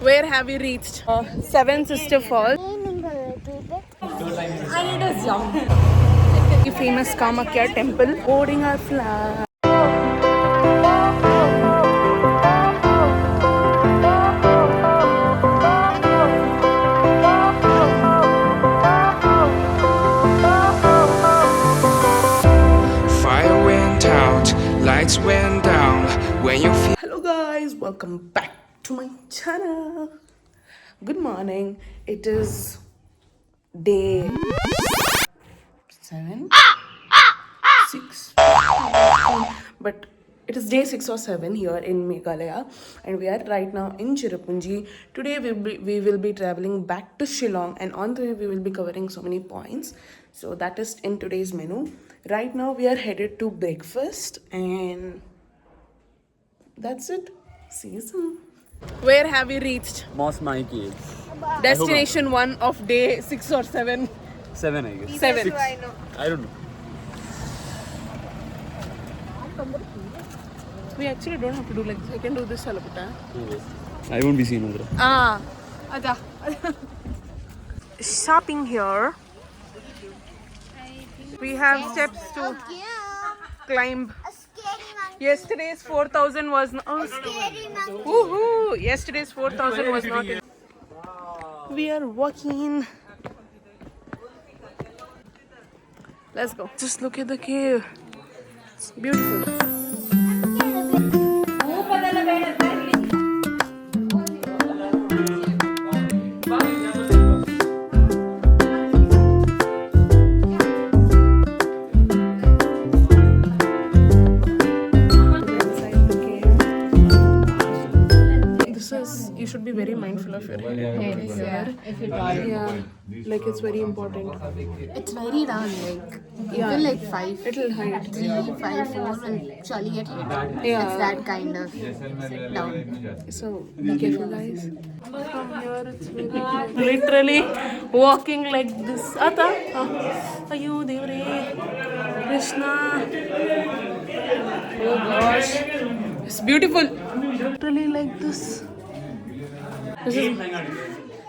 Where have we reached? Seven Sister Falls. I need to jump. The famous Kamakhya Temple. Holding our flag. Fire went out, lights went down. When you feel Hello guys, welcome back to my channel. Good morning. It is day 7, 6, but it is day 6 or 7 here in Meghalaya, and we are right now in Cherrapunji. Today we will be traveling back to Shillong, and on the way we will be covering so many points. So that is in today's menu. Right now we are headed to breakfast, and that's it. See you soon. Where have we reached? Mawsmai Cave. Destination 1 of day 6 or 7. 7, I guess. 7. I don't know. We actually don't have to do like this. I can do this Salaputta. I won't be seen over. Ada. Shopping here. We have steps to climb. Yesterday's 4,000 was not. Woohoo! Yesterday's 4,000 was not. We are walking. Let's go. Just look at the cave. It's beautiful. You should be very mindful of your hair. Yeah, like it's very important. It's very round, like Yeah. even like 5, It'll hide. 3, 5, 4 will surely get hit. Yeah. It's that kind of down. So be careful, guys. From here, it's very literally walking like this. Ata, ayu devre, Krishna. Oh gosh, it's beautiful. Literally like this. This is.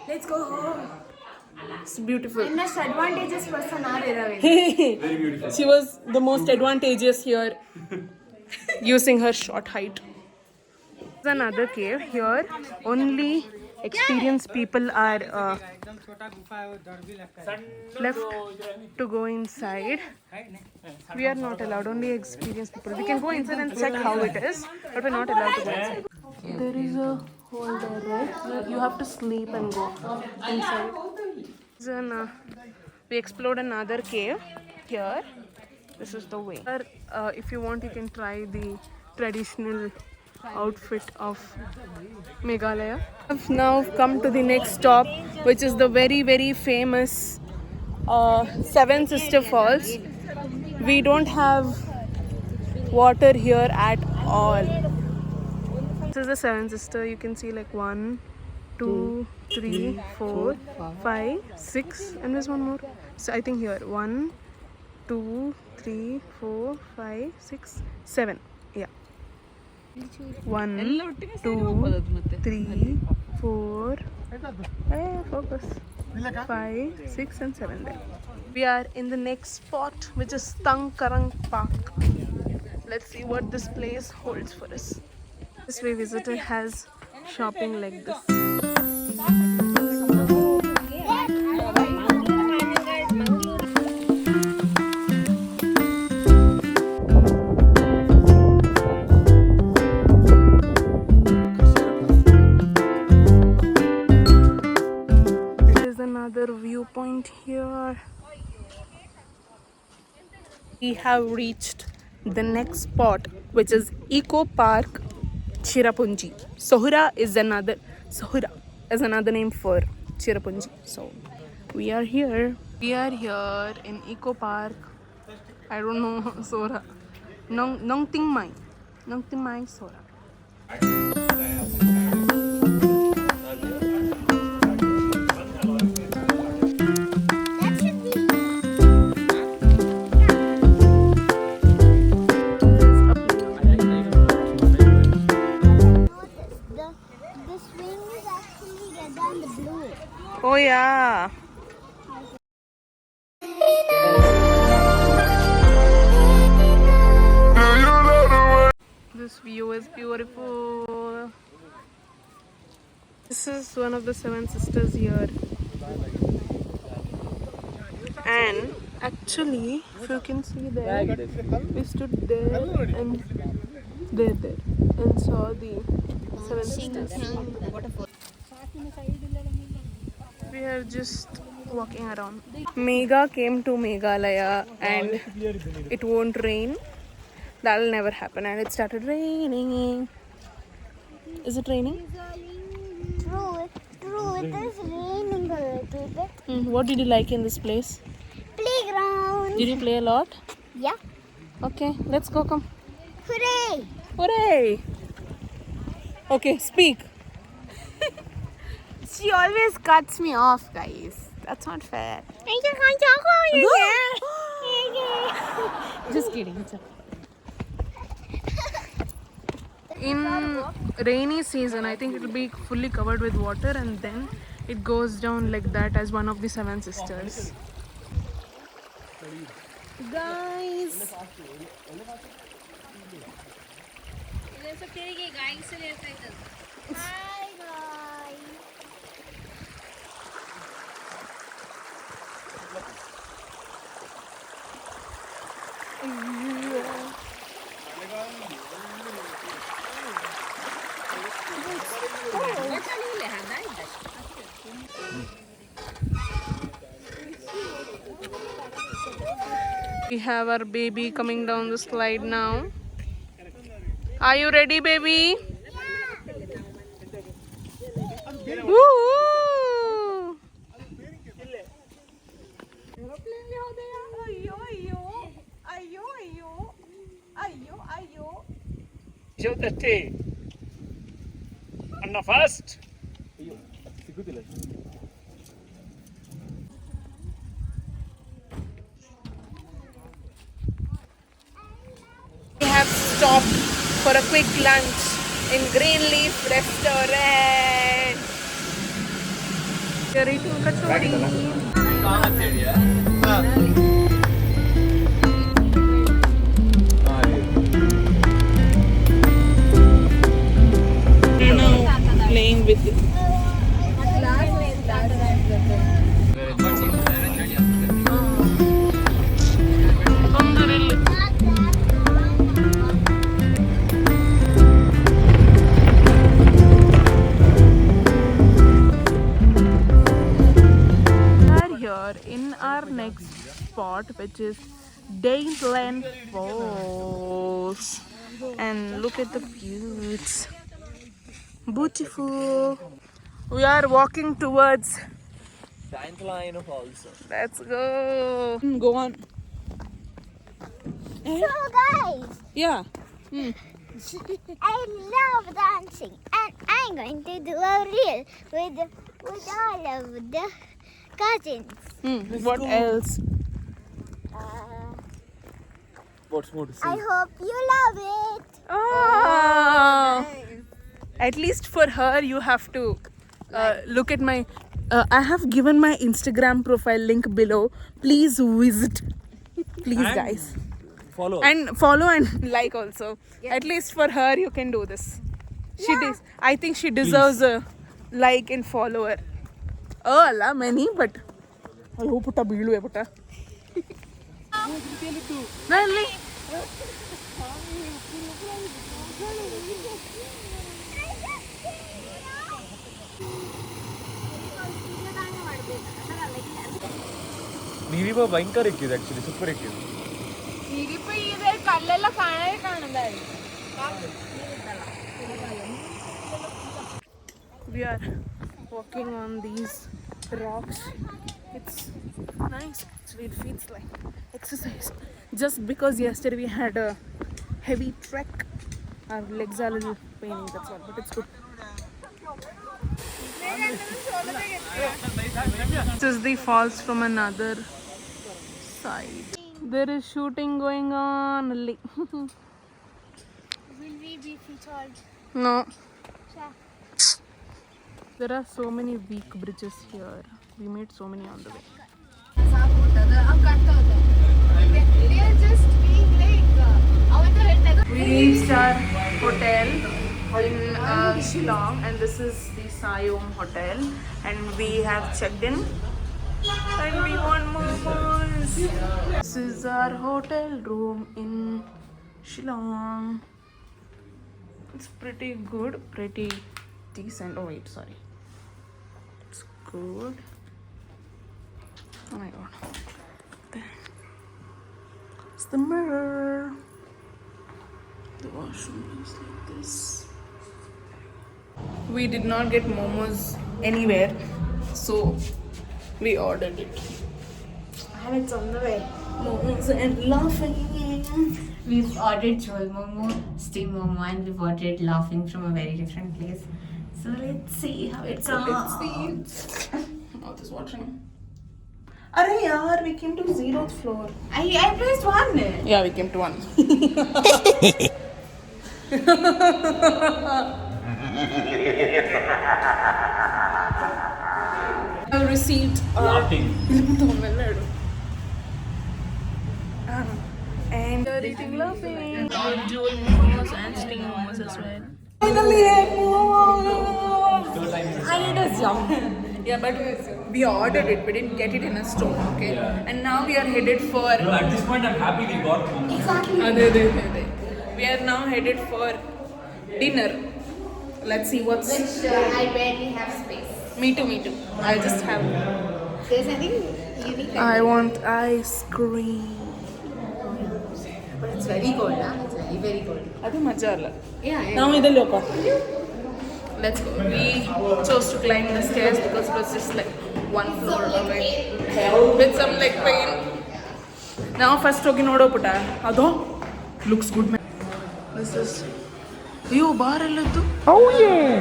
Let's go home. It's beautiful. Most advantageous person are there. She was the most advantageous here, using her short height. There's another cave here. Only experienced people are left to go inside. We are not allowed. Only experienced people. We can go inside and check how it is, but we're not allowed to go inside. There is a hole there, right? You have to sleep and go inside. Then, we explored another cave here. This is the way. If you want, you can try the traditional outfit of Meghalaya. I've now come to the next stop, which is the very famous Seven Sister Falls. We don't have water here at all. This is the Seven Sister. You can see like 1, 2, 3, 4, 5, 6, and there's one more. So I think here 1, 2, 3, 4, 5, 6, 7. Yeah. 1, 2, 3, 4. Focus. 5, 6, and 7 there. We are in the next spot, which is Tangkarang Park. Let's see what this place holds for us. This way visitor has shopping like this. There is another viewpoint here. We have reached the next spot, which is Eco Park Cherrapunji. Sohra is another name for Cherrapunji. So we are here. We are here in Eco Park. I don't know Sohra. Nohsngithiang Sohra. The swing is actually red and blue. Oh yeah. This view is beautiful. This is one of the seven sisters here. And actually, if you can see there, we stood there and there and saw the seven sisters. We are just walking around. Megha came to Meghalaya and it won't rain. That'll never happen, and it started raining. Is it raining? True, it is raining a little bit. What did you like in this place? Playground. Did you play a lot? Yeah. Okay, let's go. Come. Hooray! Hooray! Okay, speak. She always cuts me off, guys. That's not fair. Just kidding. It's okay. In rainy season, I think it will be fully covered with water, and then it goes down like that as one of the seven sisters. Guys, Hi guys. we have our baby coming down the slide now. Are you ready, baby? Woo! Anna first. We have stopped for a quick lunch in Greenleaf Restaurant. We are eating kachori. Now playing with it. Here in our next spot, which is Dainthlen Falls, and look at the views. Beautiful. We are walking towards Dainthlen Falls. Let's go. Go on. So guys, Yeah. I love dancing, and I'm going to do a reel with all of the cousins. What else? What's more to say? I hope you love it. Oh. At least for her, you have to look at my. I have given my Instagram profile link below. Please visit. Please, guys. Follow. And follow and like also. At least for her, you can do this. I think she deserves a like and follower. Alla many, but I hope putta beelu putta. Nalli. ನೀರಿವ ಭಯಂಕರ ಇಕ್ಕಿದೆ actually super ಇಕ್ಕಿದೆ We are walking on these rocks. It's nice actually, it feels like exercise. Just because yesterday we had a heavy trek, our legs are a little paining, that's all, but it's good. This is the falls from another side. There is shooting going on. Will we be featured? No. There are so many weak bridges here. We made so many on the way. They are just being like, We reached our hotel in Shillong, and this is the Sayom Hotel, and we have checked in and we want momos. This is our hotel room in Shillong. It's pretty good, pretty decent. Oh wait, sorry. It's good. Oh my god. It's the mirror. The washroom is like this. We did not get momos anywhere, so we ordered it. and it's on the way. Momos and laughing. We've ordered chol momo, steam momo, and we've ordered laughing from a very different place. So let's see how it goes. Let's see. Mouth is watering. Arey yaar, we came to 0th floor. I pressed one. Yeah, we came to 1. I received and they're eating laughing. Jewel momos and steam momos as well. Finally, I need a jump. yeah, but we ordered it. We didn't get it in a store, okay? Yeah. And now we are headed for. No, at this point, I'm happy we got momos. Exactly. We are now headed for dinner. Let's see what's. Which I barely have space. Me too. I'll just have. There's anything unique. I want ice cream. But it's very cold, huh? It's very, very cold. Adu maja alla. Yeah. Now idalli oka. Let's go. We chose to climb the stairs because it was just like one floor away with some leg pain. Now first hogi nodo putta. Ado looks good man. This is you bar elladdu. Oh yeah.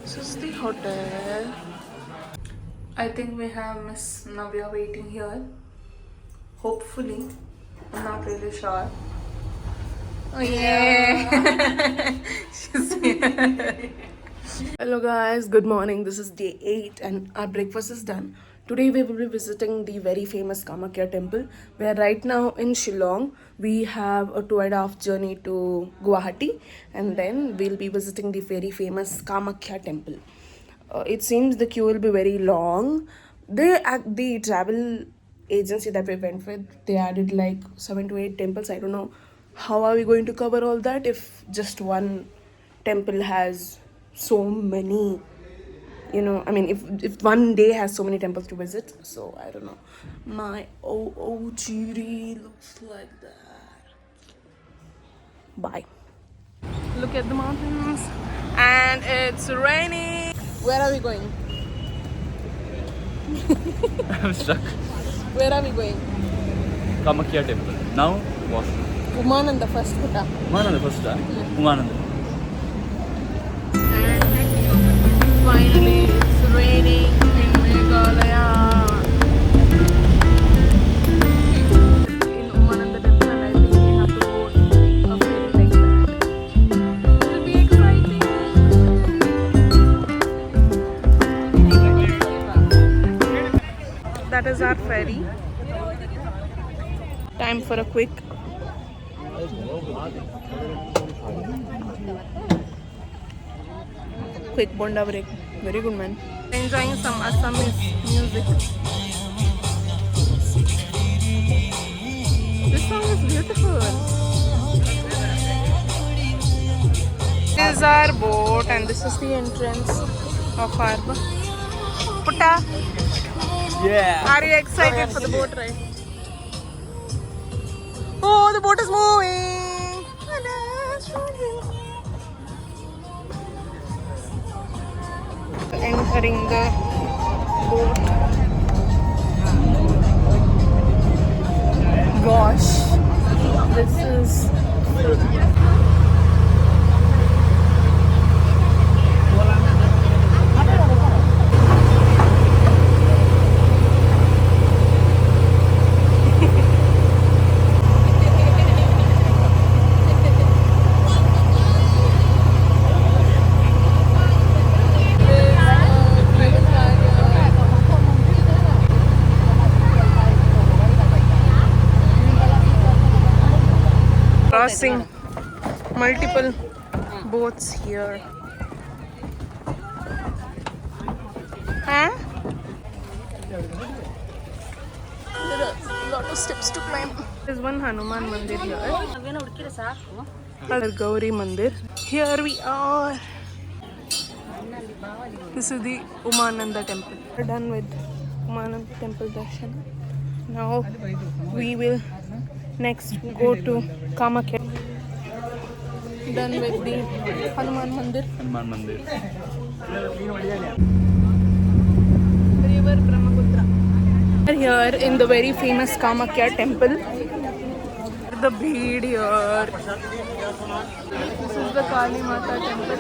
This is the hotel. I think we have Miss Navya waiting here. Hopefully. I'm not really sure. Oh yeah. She's here. Hello guys, good morning. This is day 8 and our breakfast is done. Today we will be visiting the very famous Kamakhya Temple. We are right now in Shillong. We have a 2.5 journey to Guwahati, and then we'll be visiting the very famous Kamakhya Temple. It seems the queue will be very long. The travel agency that we went with, they added like 7 to 8 temples. I don't know how are we going to cover all that if just one temple has so many, you know, I mean if one day has so many temples to visit. So I don't know. My Chiri looks like that. Bye. Look at the mountains and it's raining. Where are we going? I'm stuck. Where are we going? Kamakhya Temple. Now, what? Umananda first, Putta. Umananda first, huh? Yeah. Umananda. Finally, it's raining in Meghalaya. In Umananda Temple, and I think we have to go a ferry like that. It will be exciting. That is our ferry. Time for a quick bonda break. Very good man. Enjoying some Assamese music. This song is beautiful. This is our boat and this is the entrance of our boat. Putta, Yeah. are you excited for the boat ride? Oh, the boat is moving. Entering the boat. Gosh, this is. crossing multiple boats here. Huh? There are a lot of steps to climb. There's one Hanuman Mandir here. Gauri Mandir. Here we are. This is the Umananda Temple. We're done with Umananda Temple darshan. Now we will next go to Kamakhya. Done with the Hanuman Mandir. Hanuman Mandir. River Brahmaputra. We're here in the very famous Kamakhya Temple. The bheed here. This is the Kali Mata Temple.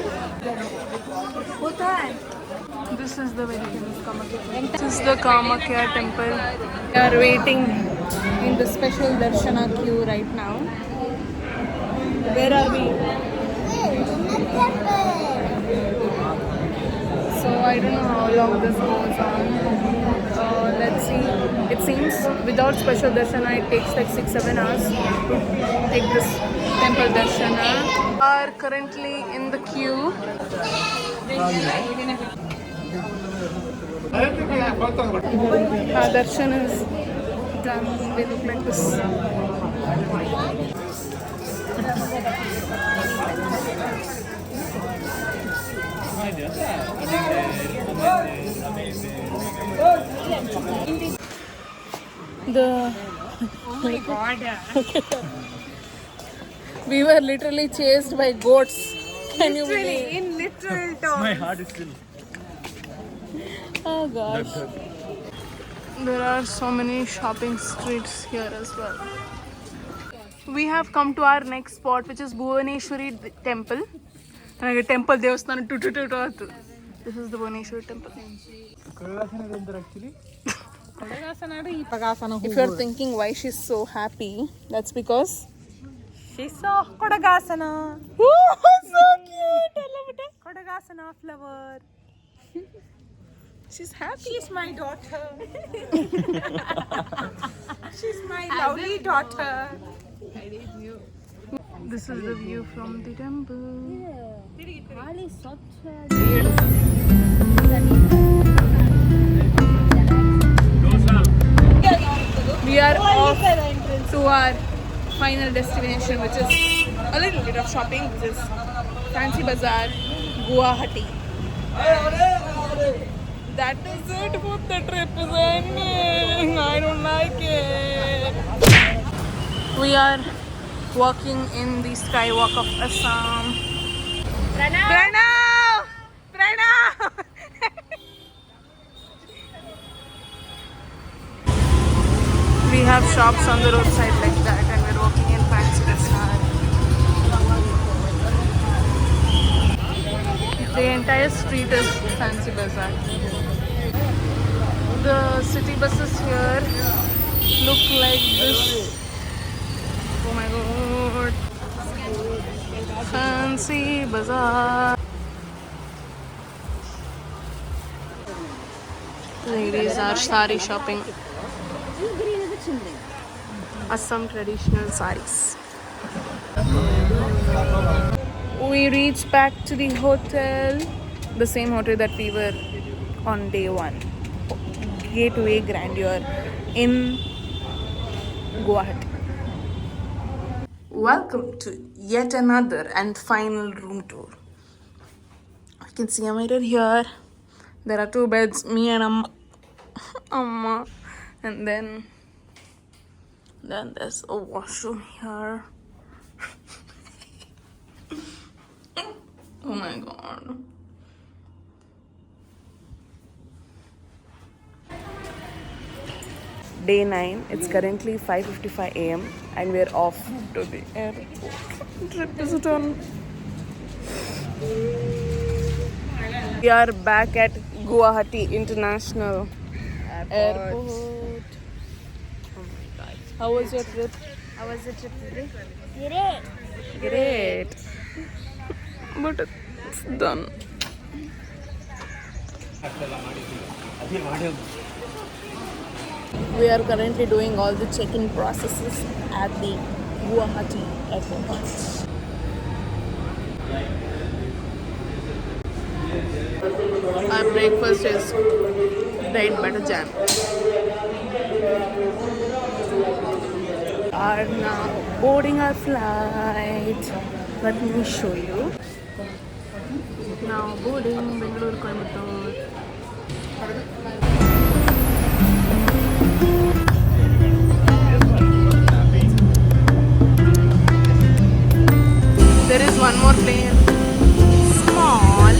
This is the very famous Kamakhya Temple. This is the Kamakhya Temple. We are waiting in the special Darshana queue right now. Where are we? So I don't know how long this goes on. Let's see. It seems without special darshana it takes like 6-7 hours to take this temple darshana. We are currently in the queue. Our darshan is done. They look like this. Oh my god. We were literally chased by goats. Can you believe? In literal terms. My heart is still. Oh gosh. There are so many shopping streets here as well. We have come to our next spot, which is Bhuvaneshwari Temple. Temple Devasthan. This is the Bhuvaneshwari Temple. If you're thinking why she's so happy, that's because She's so Kodagasana. oh, so cute. I love it. Kodagasana flower. She's happy. She's my daughter. She's my lovely daughter. This is the view from the temple. We are off to our final destination, which is a little bit of shopping, which is Fancy Bazaar, Guwahati. That is it for the trip is ending. I don't like it. We are walking in the skywalk of Assam. Pranav! Pranav! We have shops on the roadside like that, and we're walking in Fancy Bazaar. The entire street is Fancy Bazaar. The city buses here look like this. Oh my god. Fancy Bazaar. Ladies are sari shopping. Assam traditional saris. We reached back to the hotel, the same hotel that we were on day one. Gateway Grandeur in Guwahati. Welcome to yet another and final room tour. You can see a mirror here. There are 2 beds, me and Amma. And then there's a washroom here. Oh my god. Day 9. It's currently 5:55 a.m. and we're off to the airport. Trip is done. We are back at Guwahati International Airport. Oh my god. How was your trip? How was the trip today? Great. But it's done. We are currently doing all the check-in processes at the Guwahati Airport. Our breakfast is bread butter jam. Are now boarding our flight. Let me show you. Now boarding Bangalore Coimbatore. There is one more plane. Small.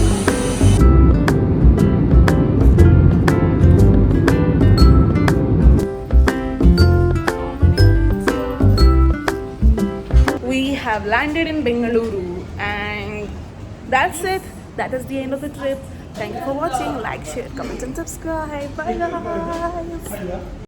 We have landed in Bengaluru and that's it. That is the end of the trip. Thank you for watching. Like, share, comment and subscribe. Bye guys.